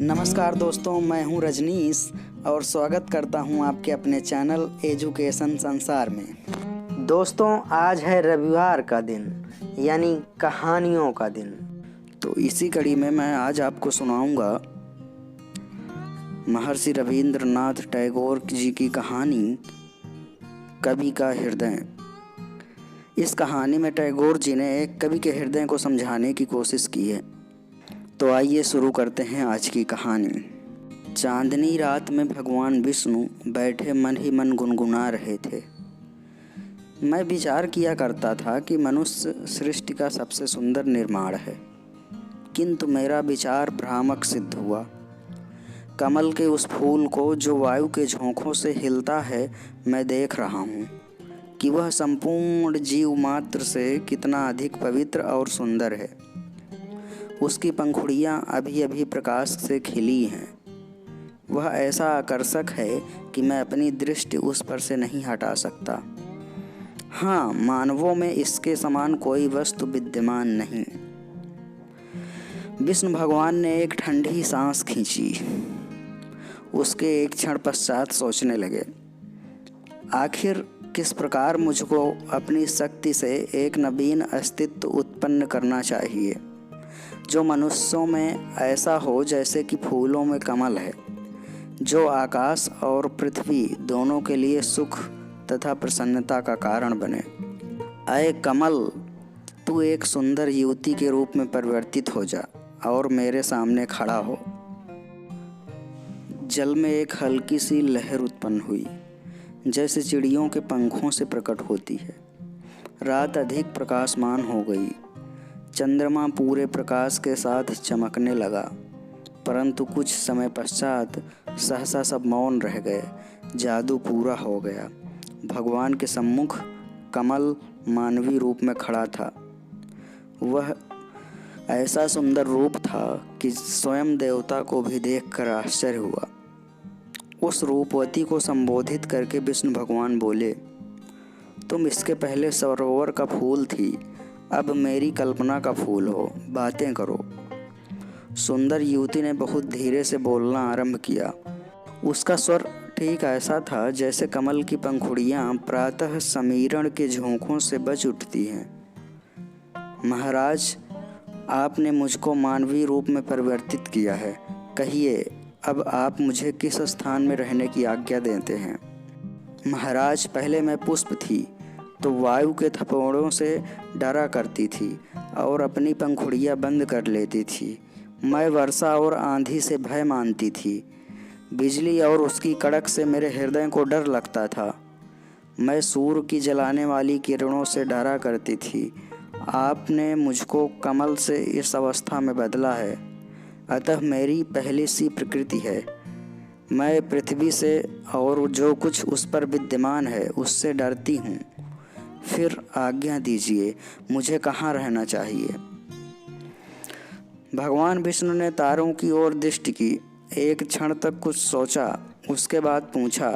नमस्कार दोस्तों, मैं हूं रजनीश और स्वागत करता हूं आपके अपने चैनल एजुकेशन संसार में। दोस्तों, आज है रविवार का दिन यानी कहानियों का दिन। तो इसी कड़ी में मैं आज आपको सुनाऊंगा महर्षि रविंद्रनाथ टैगोर जी की कहानी कवि का हृदय। इस कहानी में टैगोर जी ने एक कवि के हृदय को समझाने की कोशिश की है। तो आइए शुरू करते हैं आज की कहानी। चांदनी रात में भगवान विष्णु बैठे मन ही मन गुनगुना रहे थे। मैं विचार किया करता था कि मनुष्य सृष्टि का सबसे सुंदर निर्माण है, किंतु मेरा विचार भ्रामक सिद्ध हुआ। कमल के उस फूल को जो वायु के झोंकों से हिलता है, मैं देख रहा हूँ कि वह संपूर्ण जीव मात्र से कितना अधिक पवित्र और सुंदर है। उसकी पंखुड़ियाँ अभी अभी प्रकाश से खिली हैं। वह ऐसा आकर्षक है कि मैं अपनी दृष्टि उस पर से नहीं हटा सकता। हाँ, मानवों में इसके समान कोई वस्तु विद्यमान नहीं। विष्णु भगवान ने एक ठंडी सांस खींची। उसके एक क्षण पश्चात सोचने लगे, आखिर किस प्रकार मुझको अपनी शक्ति से एक नवीन अस्तित्व उत्पन्न करना चाहिए, जो मनुष्यों में ऐसा हो जैसे कि फूलों में कमल है, जो आकाश और पृथ्वी दोनों के लिए सुख तथा प्रसन्नता का कारण बने। अय कमल, तू एक सुंदर युवती के रूप में परिवर्तित हो जा और मेरे सामने खड़ा हो। जल में एक हल्की सी लहर उत्पन्न हुई, जैसे चिड़ियों के पंखों से प्रकट होती है। रात अधिक प्रकाशमान हो गई। चंद्रमा पूरे प्रकाश के साथ चमकने लगा, परंतु कुछ समय पश्चात सहसा सब मौन रह गए। जादू पूरा हो गया। भगवान के सम्मुख कमल मानवीय रूप में खड़ा था। वह ऐसा सुंदर रूप था कि स्वयं देवता को भी देखकर आश्चर्य हुआ। उस रूपवती को संबोधित करके विष्णु भगवान बोले, तुम इसके पहले सरोवर का फूल थी, अब मेरी कल्पना का फूल हो, बातें करो। सुंदर युवती ने बहुत धीरे से बोलना आरंभ किया। उसका स्वर ठीक ऐसा था जैसे कमल की पंखुड़ियाँ प्रातः समीरण के झोंकों से बज उठती हैं। महाराज, आपने मुझको मानवीय रूप में परिवर्तित किया है। कहिए, अब आप मुझे किस स्थान में रहने की आज्ञा देते हैं? महाराज, पहले मैं पुष्प थी तो वायु के थपेड़ों से डरा करती थी और अपनी पंखुड़ियाँ बंद कर लेती थी। मैं वर्षा और आंधी से भय मानती थी। बिजली और उसकी कड़क से मेरे हृदय को डर लगता था। मैं सूर्य की जलाने वाली किरणों से डरा करती थी। आपने मुझको कमल से इस अवस्था में बदला है, अतः मेरी पहली सी प्रकृति है। मैं पृथ्वी से और जो कुछ उस पर विद्यमान है उससे डरती हूँ। फिर आज्ञा दीजिए, मुझे कहाँ रहना चाहिए? भगवान विष्णु ने तारों की ओर दृष्टि की। एक क्षण तक कुछ सोचा, उसके बाद पूछा,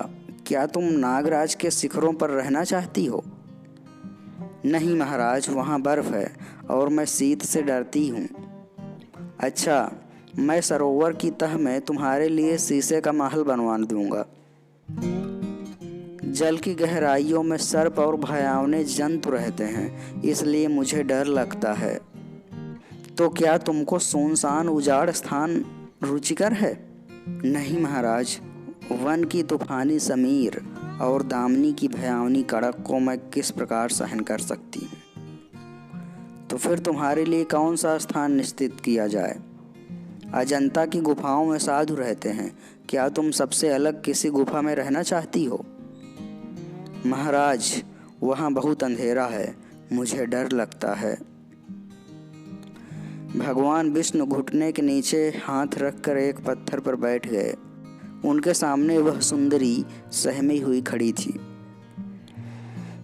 क्या तुम नागराज के शिखरों पर रहना चाहती हो? नहीं महाराज, वहाँ बर्फ है और मैं शीत से डरती हूँ। अच्छा, मैं सरोवर की तह में तुम्हारे लिए शीशे का महल बनवा दूंगा। जल की गहराइयों में सर्प और भयावने जंतु रहते हैं, इसलिए मुझे डर लगता है। तो क्या तुमको सुनसान उजाड़ स्थान रुचिकर है? नहीं महाराज, वन की तूफानी समीर और दामिनी की भयावनी कड़क को मैं किस प्रकार सहन कर सकती हूँ? तो फिर तुम्हारे लिए कौन सा स्थान निश्चित किया जाए? अजंता की गुफाओं में साधु रहते हैं, क्या तुम सबसे अलग किसी गुफा में रहना चाहती हो? महाराज, वहाँ बहुत अंधेरा है, मुझे डर लगता है। भगवान विष्णु घुटने के नीचे हाथ रखकर एक पत्थर पर बैठ गए। उनके सामने वह सुंदरी सहमी हुई खड़ी थी।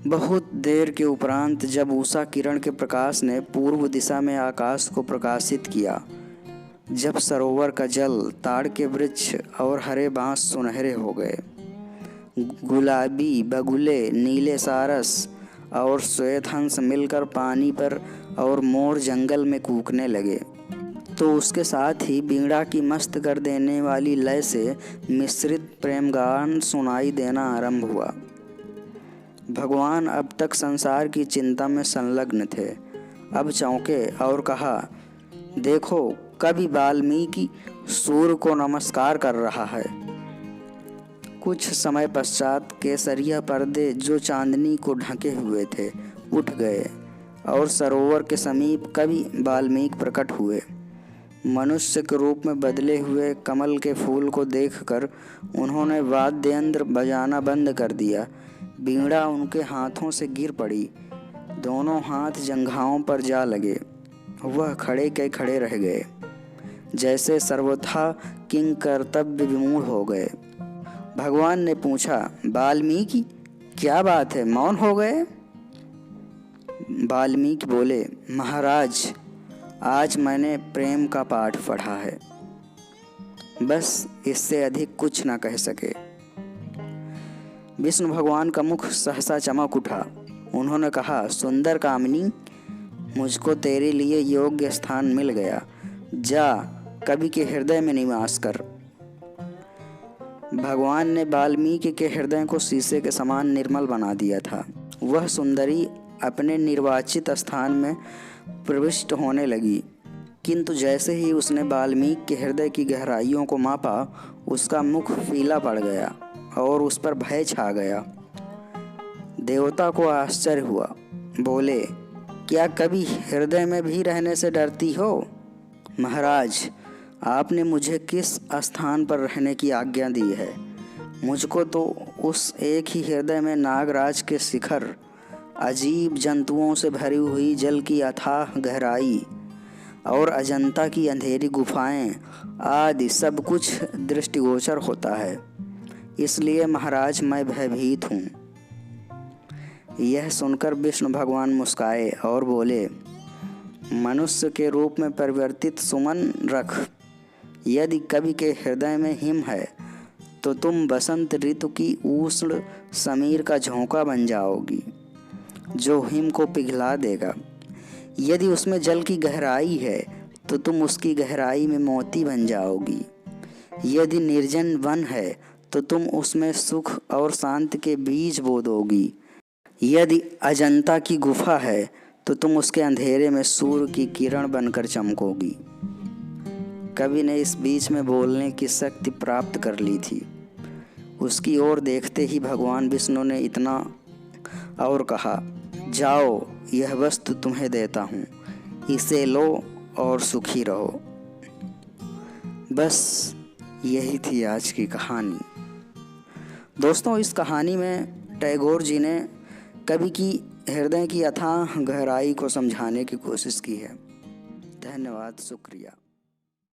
बहुत देर के उपरांत जब उषा किरण के प्रकाश ने पूर्व दिशा में आकाश को प्रकाशित किया, जब सरोवर का जल, ताड़ के वृक्ष और हरे बांस सुनहरे हो गए, गुलाबी बगुले, नीले सारस और श्वेत हंस मिलकर पानी पर और मोर जंगल में कूकने लगे, तो उसके साथ ही बीड़ा की मस्त कर देने वाली लय से मिश्रित प्रेम गान सुनाई देना आरंभ हुआ। भगवान अब तक संसार की चिंता में संलग्न थे, अब चौंके और कहा, देखो कवि वाल्मीकि सूर्य को नमस्कार कर रहा है। कुछ समय पश्चात केसरिया पर्दे जो चांदनी को ढके हुए थे उठ गए और सरोवर के समीप कवि वाल्मीकि प्रकट हुए। मनुष्य के रूप में बदले हुए कमल के फूल को देखकर उन्होंने वाद्य यंत्र बजाना बंद कर दिया। बीड़ा उनके हाथों से गिर पड़ी, दोनों हाथ जंघाओं पर जा लगे। वह खड़े के खड़े रह गए, जैसे सर्वथा किंग कर्तव्य विमूढ़ हो गए। भगवान ने पूछा, वाल्मीकि क्या बात है, मौन हो गए? वाल्मीकि बोले, महाराज आज मैंने प्रेम का पाठ पढ़ा है, बस इससे अधिक कुछ न कह सके। विष्णु भगवान का मुख सहसा चमक उठा। उन्होंने कहा, सुंदर कामिनी, मुझको तेरे लिए योग्य स्थान मिल गया, जा कवि के हृदय में निवास कर। भगवान ने वाल्मीकि के हृदय को शीशे के समान निर्मल बना दिया था। वह सुंदरी अपने निर्वाचित स्थान में प्रविष्ट होने लगी, किंतु जैसे ही उसने वाल्मीकि के हृदय की गहराइयों को मापा, उसका मुख पीला पड़ गया और उस पर भय छा गया। देवता को आश्चर्य हुआ, बोले, क्या कभी हृदय में भी रहने से डरती हो? महाराज, आपने मुझे किस स्थान पर रहने की आज्ञा दी है? मुझको तो उस एक ही हृदय में नागराज के शिखर, अजीब जंतुओं से भरी हुई जल की अथाह गहराई और अजंता की अंधेरी गुफाएं आदि सब कुछ दृष्टिगोचर होता है। इसलिए महाराज मैं भयभीत हूँ। यह सुनकर विष्णु भगवान मुस्काए और बोले, मनुष्य के रूप में परिवर्तित सुमन रख। यदि कवि के हृदय में हिम है तो तुम बसंत ऋतु की उष्ण समीर का झोंका बन जाओगी, जो हिम को पिघला देगा। यदि उसमें जल की गहराई है तो तुम उसकी गहराई में मोती बन जाओगी। यदि निर्जन वन है तो तुम उसमें सुख और शांति के बीज बो दोगी। यदि अजंता की गुफा है तो तुम उसके अंधेरे में सूर्य की किरण बनकर चमकोगी। कवि ने इस बीच में बोलने की शक्ति प्राप्त कर ली थी। उसकी ओर देखते ही भगवान विष्णु ने इतना और कहा, जाओ यह वस्तु तुम्हें देता हूँ, इसे लो और सुखी रहो। बस यही थी आज की कहानी। दोस्तों, इस कहानी में टैगोर जी ने कवि की हृदय की अथाह गहराई को समझाने की कोशिश की है। धन्यवाद, शुक्रिया।